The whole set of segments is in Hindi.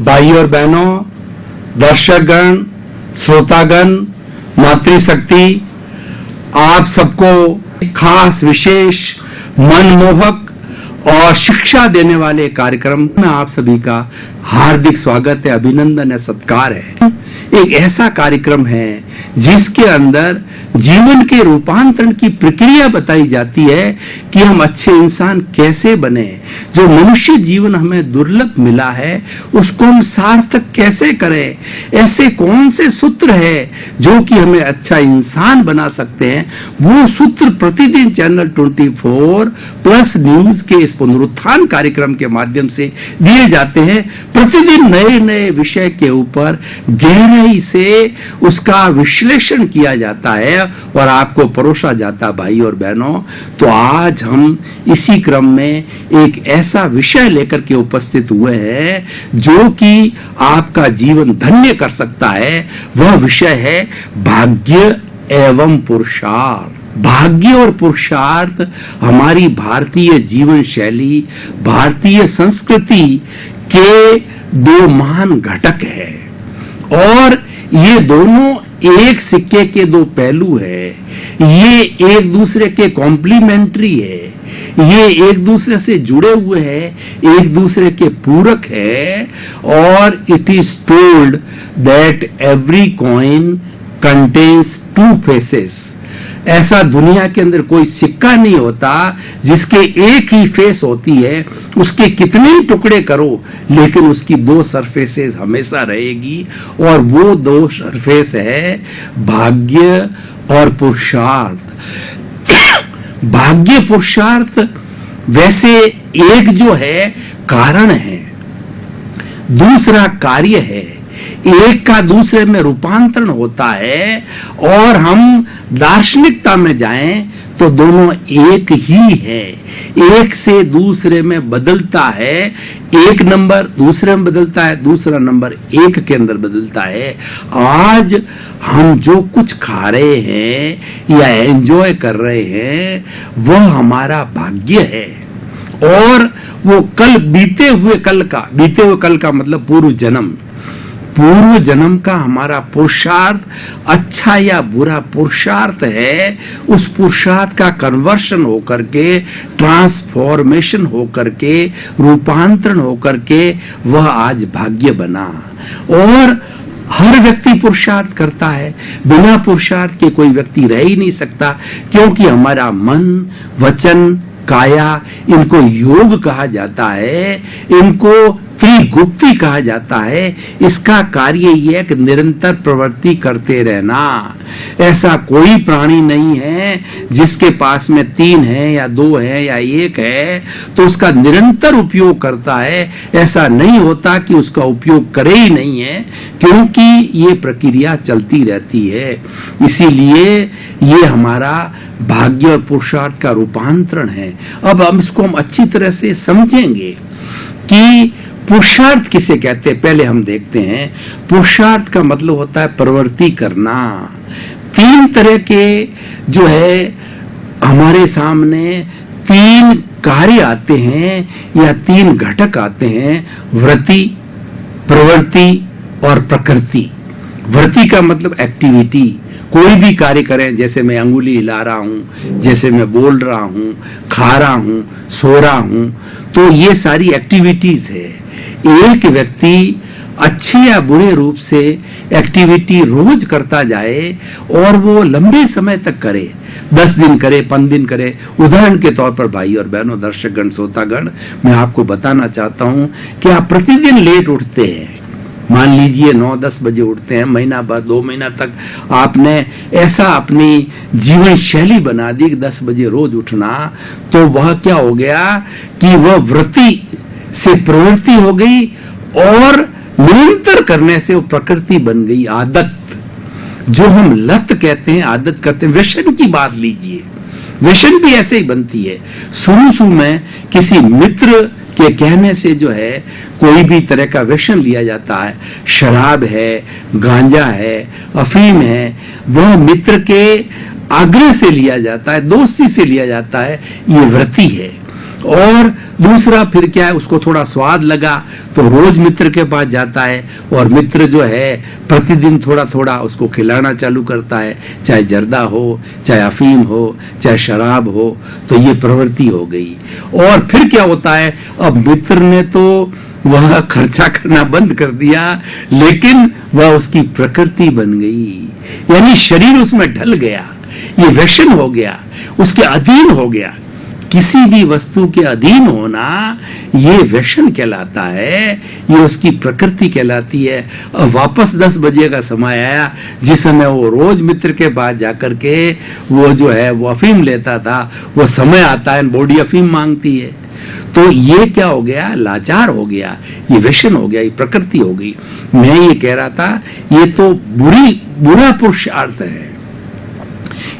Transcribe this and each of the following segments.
भाई और बहनों, दर्शकगण, श्रोतागण, मातृशक्ति, आप सबको खास विशेष मनमोहक और शिक्षा देने वाले कार्यक्रम में आप सभी का हार्दिक स्वागत है, अभिनंदन है, सत्कार है। एक ऐसा कार्यक्रम है जिसके अंदर जीवन के रूपांतरण की प्रक्रिया बताई जाती है कि हम अच्छे इंसान कैसे बने, जो मनुष्य जीवन हमें दुर्लभ मिला है उसको हम सार्थक कैसे करें, ऐसे कौन से सूत्र है जो कि हमें अच्छा इंसान बना सकते हैं। वो सूत्र प्रतिदिन चैनल 24 प्लस न्यूज के इस पुनरुत्थान कार्यक्रम के माध्यम से दिए जाते हैं। प्रतिदिन नए नए विषय के ऊपर गहराई से उसका विश्लेषण किया जाता है और आपको परोसा जाता। भाई और बहनों, तो आज हम इसी क्रम में एक ऐसा विषय लेकर के उपस्थित हुए हैं जो कि आपका जीवन धन्य कर सकता है। वह विषय है भाग्य एवं पुरुषार्थ। भाग्य और पुरुषार्थ हमारी भारतीय जीवन शैली, भारतीय संस्कृति के दो महान घटक है और ये दोनों एक सिक्के के दो पहलू है। ये एक दूसरे के कॉम्प्लीमेंट्री है, ये एक दूसरे से जुड़े हुए हैं, एक दूसरे के पूरक है। और it is told that every coin contains two faces. ऐसा दुनिया के अंदर कोई सिक्का नहीं होता जिसके एक ही फेस होती है। उसके कितने ही टुकड़े करो लेकिन उसकी दो सरफेसेस हमेशा रहेगी और वो दो सरफेस है भाग्य और पुरुषार्थ। भाग्य पुरुषार्थ वैसे एक जो है कारण है, दूसरा कार्य है। एक का दूसरे में रूपांतरण होता है और हम दार्शनिकता में जाएं तो दोनों एक ही है, एक से दूसरे में बदलता है। एक नंबर दूसरे में बदलता है, दूसरा नंबर एक के अंदर बदलता है। आज हम जो कुछ खा रहे हैं या एंजॉय कर रहे हैं वह हमारा भाग्य है और वो कल बीते हुए कल का मतलब पूर्व जन्म का हमारा पुरुषार्थ, अच्छा या बुरा पुरुषार्थ है। उस पुरुषार्थ का कन्वर्शन होकर के, ट्रांसफॉर्मेशन होकर के, रूपांतरण होकर के वह आज भाग्य बना। और हर व्यक्ति पुरुषार्थ करता है, बिना पुरुषार्थ के कोई व्यक्ति रह ही नहीं सकता, क्योंकि हमारा मन, वचन, काया, इनको योग कहा जाता है, इनको त्रिगुप्ती कहा जाता है। इसका कार्य यह है कि निरंतर प्रवृत्ति करते रहना। ऐसा कोई प्राणी नहीं है जिसके पास में 3 है या 2 है या 1 है तो उसका निरंतर उपयोग करता है। ऐसा नहीं होता कि उसका उपयोग करे ही नहीं है, क्योंकि ये प्रक्रिया चलती रहती है। इसीलिए ये हमारा भाग्य और पुरुषार्थ का रूपांतरण है। अब हम इसको अच्छी तरह से समझेंगे कि पुरुषार्थ किसे कहते हैं। पहले हम देखते हैं, पुरुषार्थ का मतलब होता है प्रवृत्ति करना। 3 तरह के जो है हमारे सामने 3 कार्य आते हैं या 3 घटक आते हैं, वृत्ति, प्रवृत्ति और प्रकृति। वृत्ति का मतलब एक्टिविटी, कोई भी कार्य करें, जैसे मैं अंगुली हिला रहा हूं, जैसे मैं बोल रहा हूं, खा रहा हूं, सो रहा हूं, तो ये सारी एक्टिविटीज है। एक व्यक्ति अच्छे या बुरे रूप से एक्टिविटी रोज करता जाए और वो लंबे समय तक करे, 10 दिन करे, 5 दिन करे। उदाहरण के तौर पर भाई और बहनों, दर्शकगण, श्रोतागण, मैं आपको बताना चाहता हूं कि आप प्रतिदिन लेट उठते हैं। मान लीजिए 9-10 बजे उठते हैं, महीना बाद 2 महीना तक आपने ऐसा अपनी जीवन शैली बना दी कि 10 बजे रोज उठना, तो वह क्या हो गया कि वह वृत्ति से प्रवृत्ति हो गई और निरंतर करने से वो प्रकृति बन गई, आदत। जो हम लत कहते हैं, आदत करते हैं। व्यसन की बात लीजिए, व्यसन भी ऐसे ही बनती है। शुरू में किसी मित्र के कहने से जो है कोई भी तरह का व्यसन लिया जाता है, शराब है, गांजा है, अफीम है, वह मित्र के आग्रह से लिया जाता है, दोस्ती से लिया जाता है, ये वृत्ति है। और दूसरा फिर क्या है, उसको थोड़ा स्वाद लगा तो रोज मित्र के पास जाता है और मित्र जो है प्रतिदिन थोड़ा थोड़ा उसको खिलाना चालू करता है, चाहे जर्दा हो, चाहे अफीम हो, चाहे शराब हो। तो ये प्रवृत्ति हो गई। और फिर क्या होता है, अब मित्र ने तो वह खर्चा करना बंद कर दिया, लेकिन वह उसकी प्रकृति बन गई, यानी शरीर उसमें ढल गया, ये व्यसन हो गया, उसके अधीन हो गया। किसी भी वस्तु के अधीन होना ये व्यसन कहलाता है, ये उसकी प्रकृति कहलाती है। अब वापस 10 बजे का समय आया, जिस समय वो रोज मित्र के पास जाकर के वो जो है वो अफीम लेता था, वो समय आता है बॉडी अफीम मांगती है। तो ये क्या हो गया, लाचार हो गया, ये व्यसन हो गया, ये प्रकृति हो गई। मैं ये कह रहा था ये तो बुरा पुरुषार्थ है,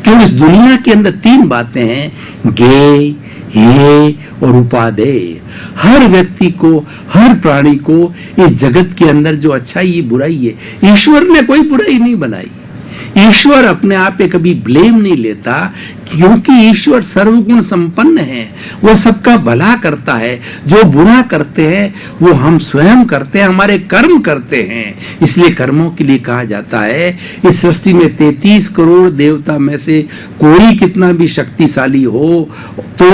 क्योंकि इस दुनिया के अंदर 3 बातें हैं, गे, हे और उपादेय। हर व्यक्ति को, हर प्राणी को इस जगत के अंदर जो अच्छाई बुराई है, ईश्वर ने कोई बुराई नहीं बनाई। ईश्वर अपने आप पे कभी ब्लेम नहीं लेता, क्योंकि ईश्वर सर्वगुण संपन्न है, वो सबका भला करता है। जो बुरा करते हैं वो हम स्वयं करते हैं, हमारे कर्म करते हैं। इसलिए कर्मों के लिए कहा जाता है, इस सृष्टि में 33 करोड़ देवता में से कोई कितना भी शक्तिशाली हो तो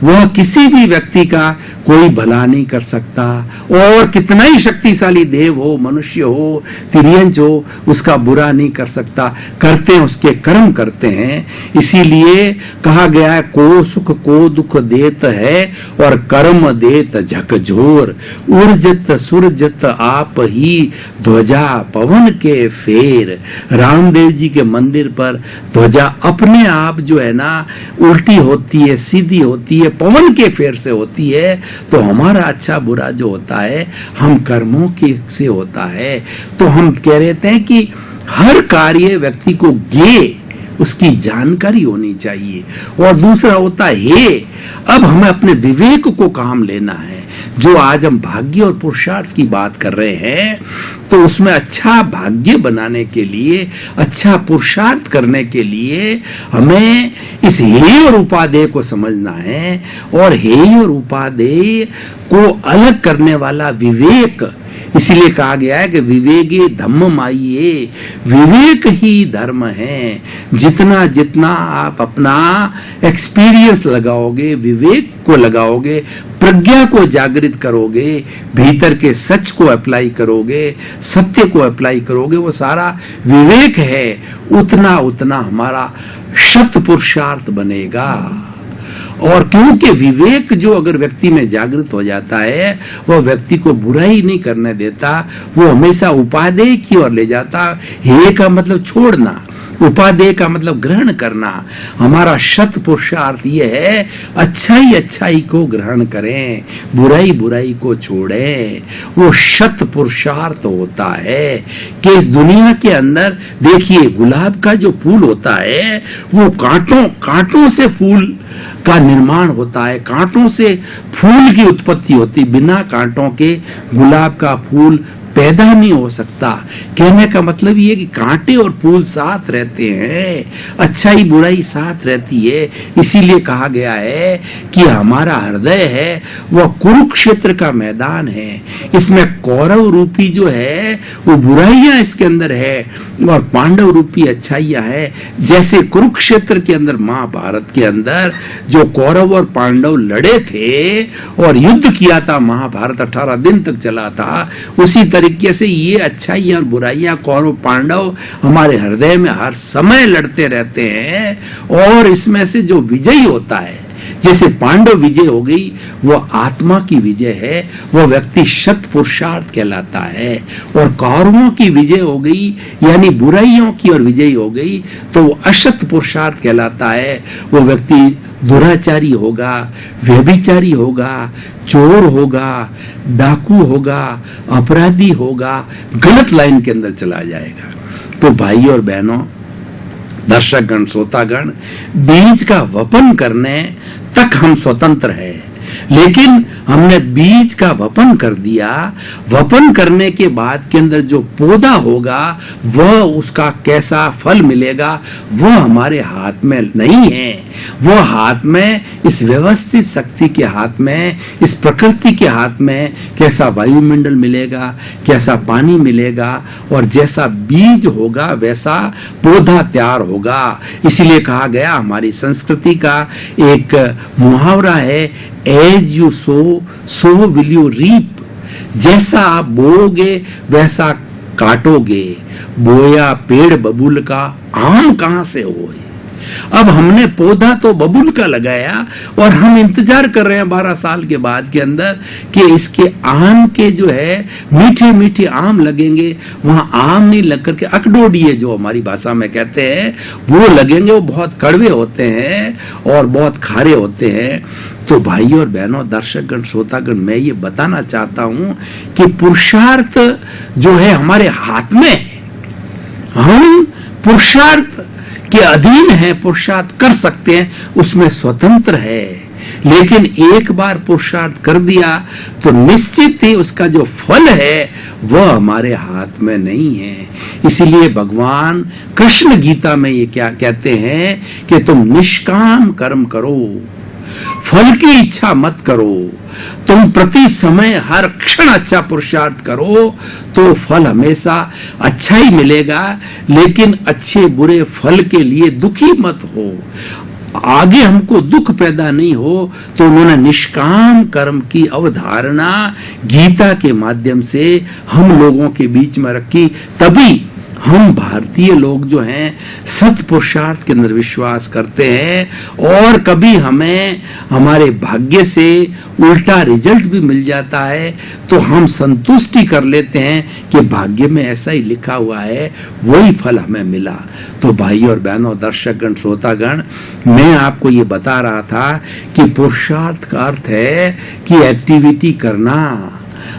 वह किसी भी व्यक्ति का कोई भला नहीं कर सकता, और कितना ही शक्तिशाली देव हो, मनुष्य हो, तिर्यंच हो, उसका बुरा नहीं कर सकता। करते हैं, उसके कर्म करते हैं। इसीलिए कहा गया है, को सुख को दुख देत है और कर्म देत झकझोर। उर्जत सुरजत आप ही ध्वजा पवन के फेर। रामदेव जी के मंदिर पर ध्वजा अपने आप जो है ना उल्टी होती है, सीधी होती है, पवन के फेर से होती है। तो हमारा अच्छा बुरा जो होता है हम कर्मों के से होता है। तो हम कह रहे थे कि हर कार्य व्यक्ति को गे उसकी जानकारी होनी चाहिए। और दूसरा होता है हे, अब हमें अपने विवेक को काम लेना है। जो आज हम भाग्य और पुरुषार्थ की बात कर रहे हैं, तो उसमें अच्छा भाग्य बनाने के लिए, अच्छा पुरुषार्थ करने के लिए हमें इस हेय और उपादेय को समझना है। और हेय और उपादेय को अलग करने वाला विवेक, इसीलिए कहा गया है कि विवेके धम्म माइये, विवेक ही धर्म है। जितना जितना आप अपना एक्सपीरियंस लगाओगे, विवेक को लगाओगे, प्रज्ञा को जागृत करोगे, भीतर के सच को अप्लाई करोगे, सत्य को अप्लाई करोगे, वो सारा विवेक है, उतना उतना हमारा शत पुरुषार्थ बनेगा। और क्योंकि विवेक जो अगर व्यक्ति में जागृत हो जाता है, वह व्यक्ति को बुराई नहीं करने देता, वो हमेशा उपादेय की ओर ले जाता। हे का मतलब छोड़ना, उपादेय का मतलब ग्रहण करना। हमारा शत पुरुषार्थ ये है, अच्छाई अच्छाई को ग्रहण करें, बुराई बुराई को छोड़ें। वो शत पुरुषार्थ होता है कि इस दुनिया के अंदर देखिए, गुलाब का जो फूल होता है वो कांटों से फूल का निर्माण होता है, कांटों से फूल की उत्पत्ति होती। बिना कांटों के गुलाब का फूल पैदा नहीं हो सकता। कहने का मतलब ये कि कांटे और फूल साथ रहते हैं, अच्छाई बुराई साथ रहती है। इसीलिए कहा गया है कि हमारा हृदय है वह कुरुक्षेत्र का मैदान है। इसमें कौरव रूपी जो है वो बुराइयां इसके अंदर है और पांडव रूपी अच्छाइयां है। जैसे कुरुक्षेत्र के अंदर, महाभारत के अंदर जो कौरव और पांडव लड़े थे और युद्ध किया था, महाभारत 18 दिन तक चला था, उसी तरीके से ये अच्छाइयां और बुराइयां, कौरव पांडव हमारे हृदय में हर समय लड़ते रहते हैं। और इसमें से जो विजयी होता है, जैसे पांडव विजय हो गई, वो आत्मा की विजय है, वो व्यक्ति शत पुरुषार्थ कहलाता है। और कौरवों की विजय हो गई, यानी बुराइयों की और विजयी हो गई, तो वो अशत पुरुषार्थ कहलाता है। वो व्यक्ति दुराचारी होगा, व्यभिचारी होगा, चोर होगा, डाकू होगा, अपराधी होगा, गलत लाइन के अंदर चला जाएगा। तो भाई और बहनों, दर्शकगण, श्रोतागण, बीज का वपन करने तक हम स्वतंत्र हैं, लेकिन हमने बीज का वपन कर दिया। वपन करने के बाद के अंदर जो पौधा होगा वह उसका कैसा फल मिलेगा वह हमारे हाथ में नहीं है। वह हाथ में इस व्यवस्थित शक्ति के हाथ में, इस प्रकृति के हाथ में कैसा वायुमंडल मिलेगा, कैसा पानी मिलेगा और जैसा बीज होगा वैसा पौधा तैयार होगा। इसीलिए कहा गया, हमारी संस्कृति का एक मुहावरा है, as you sow will you reap. जैसा आप बोओगे वैसा काटोगे। बोया पेड़ बबूल का, आम कहां से होए। अब हमने पौधा तो बबूल का लगाया और हम इंतजार कर रहे हैं 12 साल के बाद के अंदर कि इसके आम के जो है मीठे मीठे आम लगेंगे। वहां आम नहीं लग करके अकडोडिये जो हमारी भाषा में कहते हैं वो लगेंगे। वो बहुत कड़वे होते हैं और बहुत खारे होते हैं। तो भाइयों और बहनों, दर्शकगण, श्रोतागण, मैं ये बताना चाहता हूं कि पुरुषार्थ जो है हमारे हाथ में है। हम पुरुषार्थ के अधीन है, पुरुषार्थ कर सकते हैं, उसमें स्वतंत्र है। लेकिन एक बार पुरुषार्थ कर दिया तो निश्चित ही उसका जो फल है वह हमारे हाथ में नहीं है। इसीलिए भगवान कृष्ण गीता में ये क्या कहते हैं कि तुम निष्काम कर्म करो, फल की इच्छा मत करो। तुम प्रति समय हर क्षण अच्छा पुरुषार्थ करो तो फल हमेशा अच्छा ही मिलेगा। लेकिन अच्छे बुरे फल के लिए दुखी मत हो, आगे हमको दुख पैदा नहीं हो। तो उन्होंने निष्काम कर्म की अवधारणा गीता के माध्यम से हम लोगों के बीच में रखी। तभी हम भारतीय लोग जो हैं सत पुरुषार्थ के अंदर विश्वास करते हैं और कभी हमें हमारे भाग्य से उल्टा रिजल्ट भी मिल जाता है तो हम संतुष्टि कर लेते हैं कि भाग्य में ऐसा ही लिखा हुआ है, वही फल हमें मिला। तो भाई और बहनों, दर्शकगण, श्रोतागण, मैं आपको ये बता रहा था कि पुरुषार्थ का अर्थ है कि एक्टिविटी करना।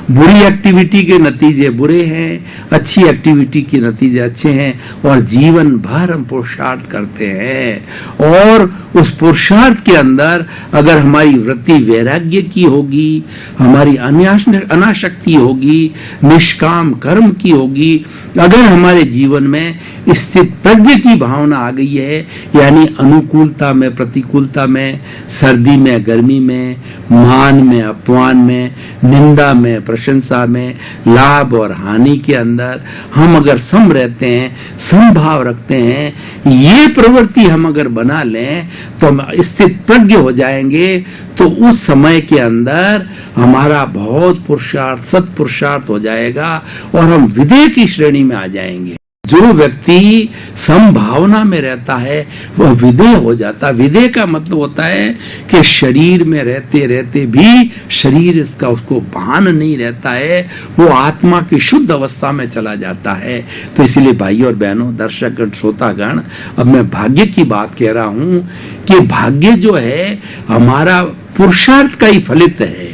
बुरी एक्टिविटी के नतीजे बुरे हैं, अच्छी एक्टिविटी के नतीजे अच्छे हैं और जीवन भर हम पुरुषार्थ करते हैं। और उस पुरुषार्थ के अंदर अगर हमारी वृत्ति वैराग्य की होगी, हमारी अनासक्ति होगी, निष्काम कर्म की होगी, अगर हमारे जीवन में स्थित प्रज्ञ की भावना आ गई है, यानी अनुकूलता में प्रतिकूलता में, सर्दी में गर्मी में, मान में अपमान में, निंदा में प्रशंसा में, लाभ और हानि के अंदर हम अगर सम रहते हैं, समभाव रखते हैं, ये प्रवृत्ति हम अगर बना लें तो हम स्थित प्रज्ञ हो जाएंगे। तो उस समय के अंदर हमारा बहुत पुरुषार्थ, सत्पुरुषार्थ हो जाएगा और हम विदेह की श्रेणी में आ जाएंगे। जो व्यक्ति संभावना में रहता है वह विदेह हो जाता है। विदेह का मतलब होता है कि शरीर में रहते रहते भी शरीर इसका उसको भान नहीं रहता है, वो आत्मा की शुद्ध अवस्था में चला जाता है। तो इसलिए भाइयों और बहनों, दर्शकगण, श्रोतागण, अब मैं भाग्य की बात कह रहा हूं कि भाग्य जो है हमारा पुरुषार्थ का ही फलित है,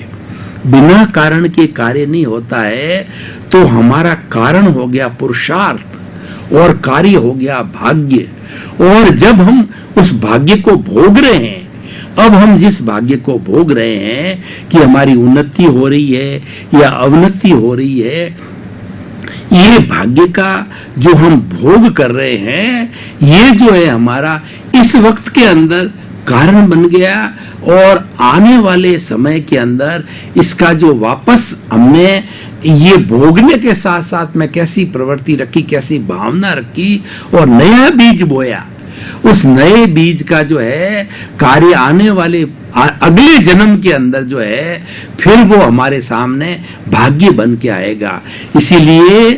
बिना कारण के कार्य नहीं होता है। तो हमारा कारण हो गया पुरुषार्थ और कार्य हो गया भाग्य। और जब हम उस भाग्य को भोग रहे हैं, अब हम जिस भाग्य को भोग रहे हैं कि हमारी उन्नति हो रही है या अवनति हो रही है, ये भाग्य का जो हम भोग कर रहे हैं, ये जो है हमारा इस वक्त के अंदर कारण बन गया और आने वाले समय के अंदर इसका जो वापस हमने ये भोगने के साथ साथ में कैसी प्रवृत्ति रखी, कैसी भावना रखी और नया बीज बोया, उस नए बीज का जो है कार्य आने वाले अगले जन्म के अंदर जो है फिर वो हमारे सामने भाग्य बन के आएगा। इसीलिए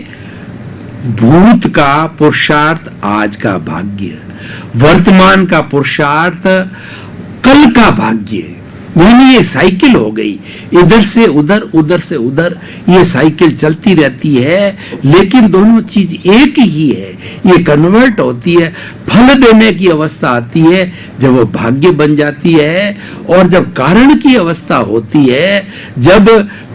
भूत का पुरुषार्थ आज का भाग्य, वर्तमान का पुरुषार्थ कल का भाग्य। यानी ये साइकिल हो गई, इधर से उधर, उधर से उधर, ये साइकिल चलती रहती है। लेकिन दोनों चीज एक ही है, ये कन्वर्ट होती है, फल देने की अवस्था आती है जब वो भाग्य बन जाती है, और जब कारण की अवस्था होती है, जब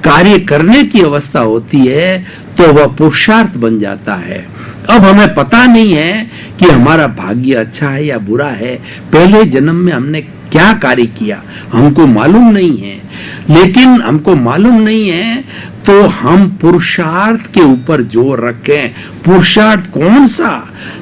कार्य करने की अवस्था होती है, तो वह पुरुषार्थ बन जाता है। अब हमें पता नहीं है कि हमारा भाग्य अच्छा है या बुरा है, पहले जन्म में हमने क्या कार्य किया हमको मालूम नहीं है। लेकिन हमको मालूम नहीं है तो हम पुरुषार्थ के ऊपर जोर रखें। पुरुषार्थ कौन सा?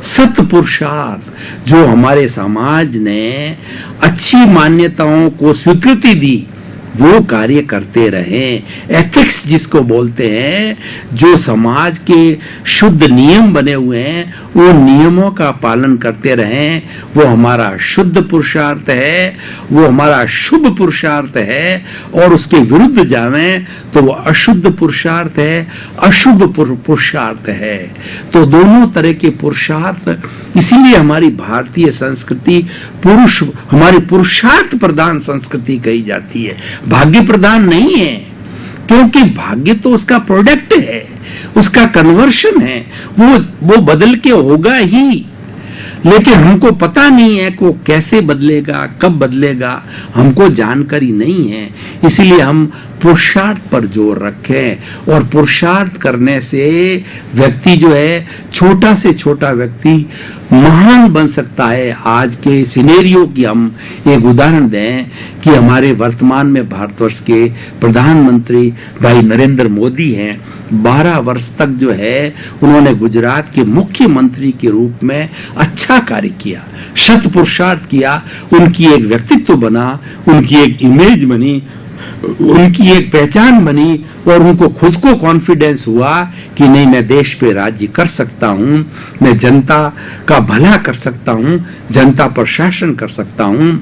सत पुरुषार्थ, जो हमारे समाज ने अच्छी मान्यताओं को स्वीकृति दी वो कार्य करते रहें। एथिक्स जिसको बोलते हैं, जो समाज के शुद्ध नियम बने हुए हैं वो नियमों का पालन करते रहें, वो हमारा शुद्ध पुरुषार्थ है, वो हमारा शुभ पुरुषार्थ है। और उसके विरुद्ध जावें तो वो अशुद्ध पुरुषार्थ है, अशुभ पुरुषार्थ है। तो दोनों तरह के पुरुषार्थ, इसीलिए हमारी भारतीय संस्कृति हमारी पुरुषार्थ प्रधान संस्कृति कही जाती है, भाग्य प्रधान नहीं है। क्योंकि भाग्य तो उसका प्रोडक्ट है, उसका कन्वर्शन है, वो बदल के होगा ही। लेकिन हमको पता नहीं है कि वो कैसे बदलेगा, कब बदलेगा, हमको जानकारी नहीं है। इसलिए हम पुरुषार्थ पर जोर रखें। और पुरुषार्थ करने से व्यक्ति जो है, छोटा से छोटा व्यक्ति महान बन सकता है। आज के सिनेरियो की हम एक उदाहरण दें कि हमारे वर्तमान में भारतवर्ष के प्रधानमंत्री भाई नरेंद्र मोदी हैं। 12 वर्ष तक जो है उन्होंने गुजरात के मुख्यमंत्री के रूप में अच्छा कार्य किया, शत पुरुषार्थ किया। उनकी एक व्यक्तित्व बना, उनकी एक इमेज बनी, उनकी एक पहचान बनी और उनको खुद को कॉन्फिडेंस हुआ कि नहीं, मैं देश पे राज्य कर सकता हूं, मैं जनता का भला कर सकता हूं, जनता पर शासन कर सकता हूं।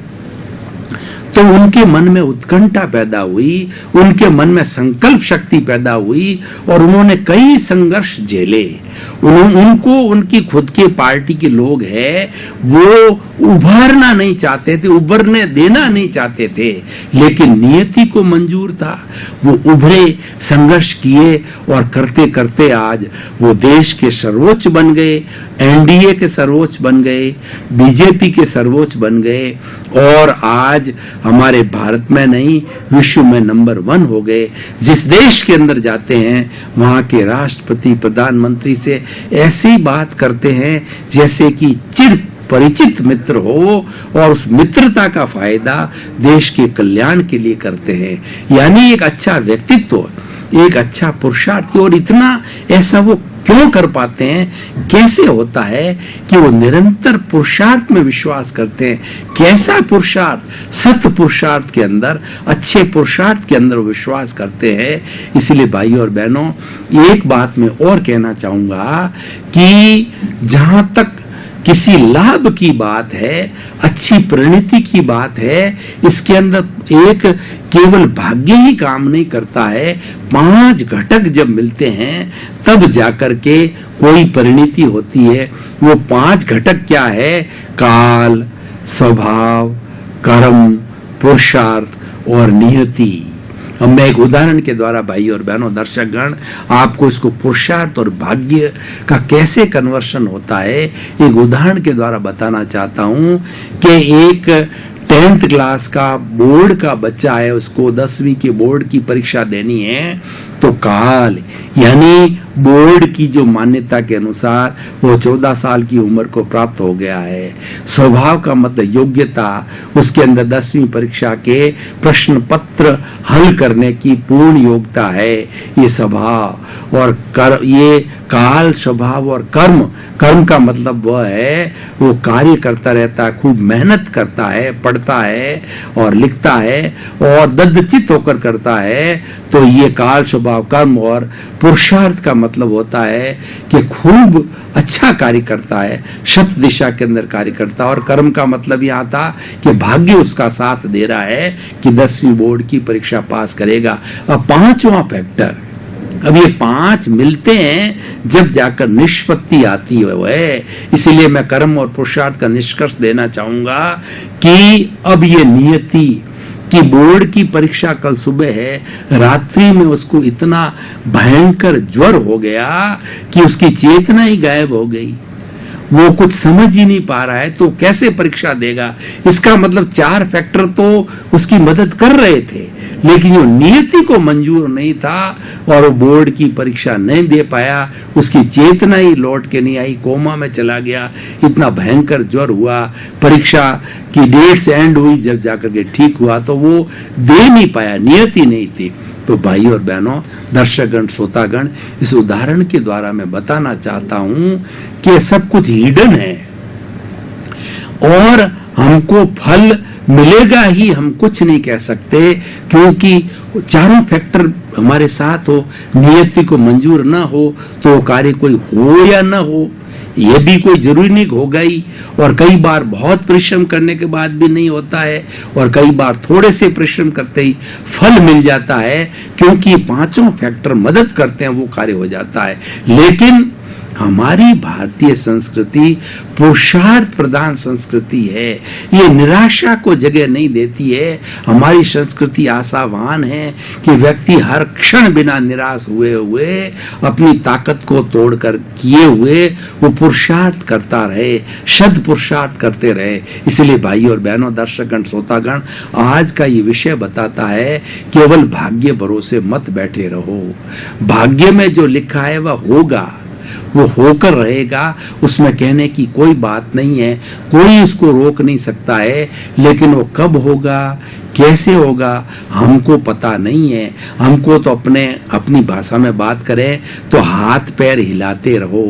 तो उनके मन में उत्कंठा पैदा हुई, उनके मन में संकल्प शक्ति पैदा हुई और उन्होंने कई संघर्ष झेले। उनको उनकी खुद के पार्टी के लोग हैं, वो उभारना नहीं चाहते थे, उभरने देना नहीं चाहते थे, लेकिन नियति को मंजूर था। वो उभरे, संघर्ष किए और करते करते आज वो देश के सर्वोच्च बन गए, एनडीए के सर्वोच्च बन गए, बीजेपी के सर्वोच्च बन गए और आज हमारे भारत में नहीं विश्व में नंबर 1 हो गए। जिस देश के अंदर जाते हैं वहां के राष्ट्रपति प्रधानमंत्री से ऐसी बात करते हैं जैसे कि चिर परिचित मित्र हो और उस मित्रता का फायदा देश के कल्याण के लिए करते हैं। यानी एक अच्छा व्यक्तित्व, एक अच्छा पुरुषार्थ। और इतना ऐसा वो क्यों कर पाते हैं? कैसे होता है कि वो निरंतर पुरुषार्थ में विश्वास करते हैं। कैसा पुरुषार्थ? सत पुरुषार्थ के अंदर, अच्छे पुरुषार्थ के अंदर विश्वास करते हैं। इसलिए भाई और बहनों, एक बात मैं और कहना चाहूंगा कि जहां तक किसी लाभ की बात है, अच्छी परिणति की बात है, इसके अंदर एक केवल भाग्य ही काम नहीं करता है। 5 घटक जब मिलते हैं तब जाकर के कोई परिणति होती है। वो 5 घटक क्या है? काल, स्वभाव, कर्म, पुरुषार्थ और नियति। अब मैं एक उदाहरण के द्वारा भाई और बहनों, दर्शकगण, आपको इसको पुरुषार्थ और भाग्य का कैसे कन्वर्शन होता है एक उदाहरण के द्वारा बताना चाहता हूं कि एक 10th क्लास का बोर्ड का बच्चा है, उसको 10वीं के बोर्ड की परीक्षा देनी है। तो काल यानी बोर्ड की जो मान्यता के अनुसार वो 14 साल की उम्र को प्राप्त हो गया है। स्वभाव का मतलब योग्यता, उसके अंदर 10वीं परीक्षा के प्रश्न पत्र हल करने की पूर्ण योग्यता है, ये स्वभाव। और ये काल, स्वभाव और कर्म, कर्म का मतलब वह है वो कार्य करता रहता है, खूब मेहनत करता है, पढ़ता है और लिखता है और दृढ़चित्त होकर करता है। तो ये काल, स्वभाव, कर्म और पुरुषार्थ का मतलब होता है कि खूब अच्छा कार्य करता है, शत दिशा के अंदर कार्य करता है। और कर्म का मतलब यहाँ था कि भाग्य उसका साथ दे रहा है कि 10वीं बोर्ड की परीक्षा पास करेगा। अब 5वां फैक्टर, अब ये 5 मिलते हैं जब जाकर निष्पत्ति आती है। इसीलिए मैं कर्म और पुरुषार्थ का निष्कर्ष देना चाहूंगा कि अब ये नियति कि बोर्ड की परीक्षा कल सुबह है, रात्रि में उसको इतना भयंकर ज्वर हो गया कि उसकी चेतना ही गायब हो गई, वो कुछ समझ ही नहीं पा रहा है, तो कैसे परीक्षा देगा? इसका मतलब 4 फैक्टर तो उसकी मदद कर रहे थे, लेकिन जो नियति को मंजूर नहीं था और वो बोर्ड की परीक्षा नहीं दे पाया, उसकी चेतना ही लौट के नहीं आई, कोमा में चला गया, इतना भयंकर ज्वर हुआ, परीक्षा की डेट से एंड हुई, जब जाकर के ठीक हुआ तो वो दे नहीं पाया, नियति नहीं थी। तो भाई और बहनों, दर्शकगण, श्रोतागण, इस उदाहरण के द्वारा मैं बताना चाहता हूं कि सब कुछ हिडन है और हमको फल मिलेगा ही, हम कुछ नहीं कह सकते, क्योंकि चारों फैक्टर हमारे साथ हो, नियति को मंजूर ना हो तो कार्य कोई हो या ना हो, ये भी कोई जरूरी नहीं होगा ही, और कई बार बहुत परिश्रम करने के बाद भी नहीं होता है, और कई बार थोड़े से परिश्रम करते ही फल मिल जाता है, क्योंकि पांचों फैक्टर मदद करते हैं, वो कार्य हो जाता है। लेकिन हमारी भारतीय संस्कृति पुरुषार्थ प्रधान संस्कृति है, ये निराशा को जगह नहीं देती है। हमारी संस्कृति आशावान है कि व्यक्ति हर क्षण बिना निराश हुए हुए अपनी ताकत को तोड़कर किए हुए वो पुरुषार्थ करता रहे, शत पुरुषार्थ करते रहे। इसलिए भाई और बहनों, दर्शकगण, श्रोतागण, आज का ये विषय बताता है केवल भाग्य भरोसे मत बैठे रहो। भाग्य में जो लिखा है वह होगा, वो होकर रहेगा, उसमें कहने की कोई बात नहीं है, कोई उसको रोक नहीं सकता है, लेकिन वो कब होगा, कैसे होगा, हमको पता नहीं है। हमको तो अपनी भाषा में बात करें तो हाथ पैर हिलाते रहो।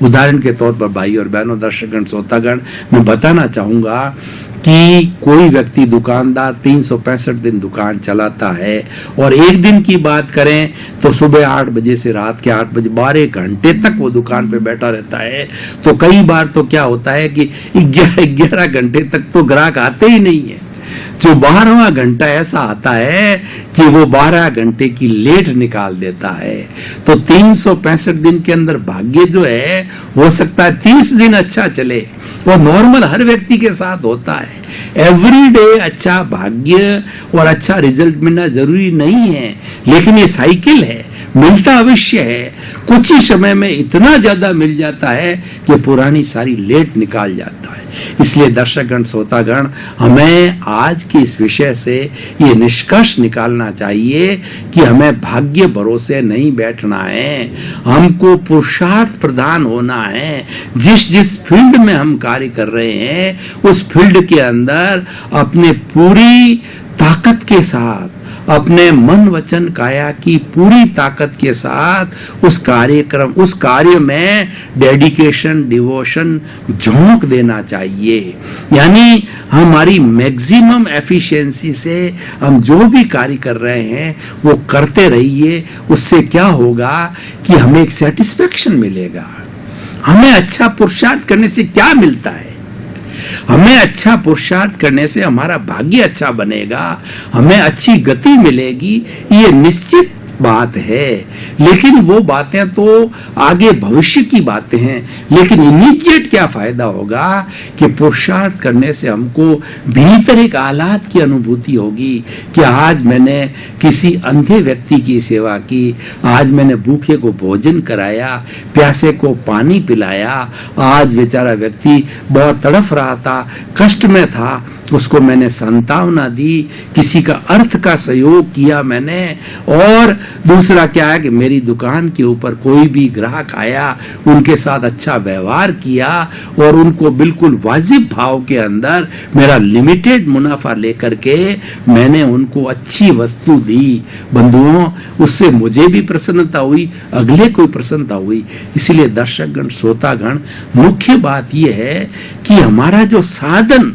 उदाहरण के तौर पर भाई और बहनों, दर्शकगण, श्रोतागण, मैं बताना चाहूंगा कि कोई व्यक्ति, दुकानदार 365 दिन दुकान चलाता है, और एक दिन की बात करें तो सुबह 8 बजे से रात के 8 बजे 12 घंटे तक वो दुकान पे बैठा रहता है। तो कई बार तो क्या होता है कि 11 घंटे तक तो ग्राहक आते ही नहीं है। जो 12वां घंटा ऐसा आता है कि वो 12 घंटे की लेट निकाल देता है। तो 365 दिन के अंदर भाग्य जो है, हो सकता है 30 दिन अच्छा चले, वो नॉर्मल हर व्यक्ति के साथ होता है। एवरी डे अच्छा भाग्य और अच्छा रिजल्ट मिलना जरूरी नहीं है, लेकिन ये साइकिल है, मिलता अवश्य है। कुछ ही समय में इतना ज्यादा मिल जाता है कि पुरानी सारी लेट निकाल जाता है। इसलिए दर्शकगण, श्रोतागण, हमें आज के इस विषय से ये निष्कर्ष निकालना चाहिए कि हमें भाग्य भरोसे नहीं बैठना है, हमको पुरुषार्थ प्रधान होना है। जिस जिस फील्ड में हम कार्य कर रहे हैं, उस फील्ड के अंदर अपने पूरी ताकत के साथ, अपने मन वचन काया की पूरी ताकत के साथ उस कार्य में डेडिकेशन, डिवोशन, झोंक देना चाहिए। यानी हमारी मैक्सिमम एफिशिएंसी से हम जो भी कार्य कर रहे हैं वो करते रहिए। उससे क्या होगा कि हमें एक सेटिस्फेक्शन मिलेगा। हमें अच्छा पुरुषार्थ करने से क्या मिलता है? हमें अच्छा पुरुषार्थ करने से हमारा भाग्य अच्छा बनेगा, हमें अच्छी गति मिलेगी, ये निश्चित बात है। लेकिन वो बातें तो आगे भविष्य की बातें हैं, लेकिन इमीडिएट क्या फायदा होगा कि पुरुषार्थ करने से हमको भीतर एक आह्लाद की अनुभूति होगी कि आज मैंने किसी अंधे व्यक्ति की सेवा की, आज मैंने भूखे को भोजन कराया, प्यासे को पानी पिलाया, आज बेचारा व्यक्ति बहुत तड़फ रहा था, कष्ट में था, उसको मैंने सांत्वना दी, किसी का अर्थ का सहयोग किया मैंने। और दूसरा क्या है कि मेरी दुकान के ऊपर कोई भी ग्राहक आया, उनके साथ अच्छा व्यवहार किया और उनको बिल्कुल वाजिब भाव के अंदर मेरा लिमिटेड मुनाफा लेकर के मैंने उनको अच्छी वस्तु दी। बंधुओं, उससे मुझे भी प्रसन्नता हुई, अगले को प्रसन्नता हुई। इसलिए दर्शकगण, श्रोतागण, मुख्य बात यह है कि हमारा जो साधन,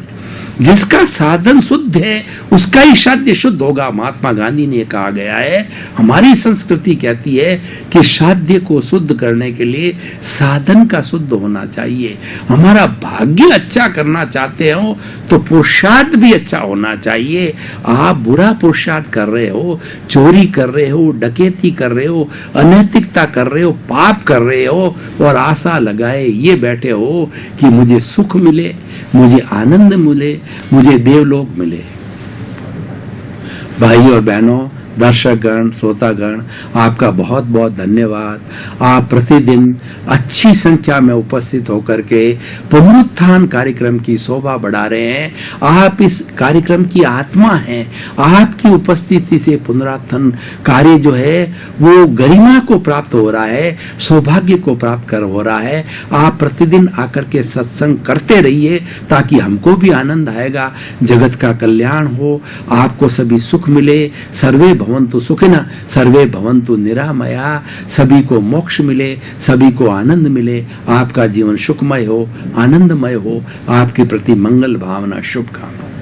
जिसका साधन शुद्ध है उसका ही साध्य शुद्ध होगा। महात्मा गांधी ने कहा गया है, हमारी संस्कृति कहती है कि साध्य को शुद्ध करने के लिए साधन का शुद्ध होना चाहिए। हमारा भाग्य अच्छा करना चाहते हो तो पुरुषार्थ भी अच्छा होना चाहिए। आप बुरा पुरुषार्थ कर रहे हो, चोरी कर रहे हो, डकैती कर रहे हो, अनैतिकता कर रहे हो, पाप कर रहे हो और आशा लगाए ये बैठे हो कि मुझे सुख मिले, मुझे आनंद मिले, मुझे देवलोक मिले। भाई और बहनों, दर्शकगण, श्रोतागण, आपका बहुत बहुत धन्यवाद। आप प्रतिदिन अच्छी संख्या में उपस्थित होकर के पुनरुत्थान कार्यक्रम की शोभा बढ़ा रहे हैं। आप इस कार्यक्रम की आत्मा हैं। आपकी उपस्थिति से पुनरुत्थान कार्य जो है वो गरिमा को प्राप्त हो रहा है, सौभाग्य को प्राप्त कर हो रहा है। आप प्रतिदिन आकर के सत्संग करते रहिए ताकि हमको भी आनंद आएगा, जगत का कल्याण हो, आपको सभी सुख मिले। सर्वे भवन्तु सुखिनः, सर्वे भवन्तु निरामया, सभी को मोक्ष मिले, सभी को आनंद मिले, आपका जीवन सुखमय हो, आनंदमय हो। आपके प्रति मंगल भावना, शुभकामना।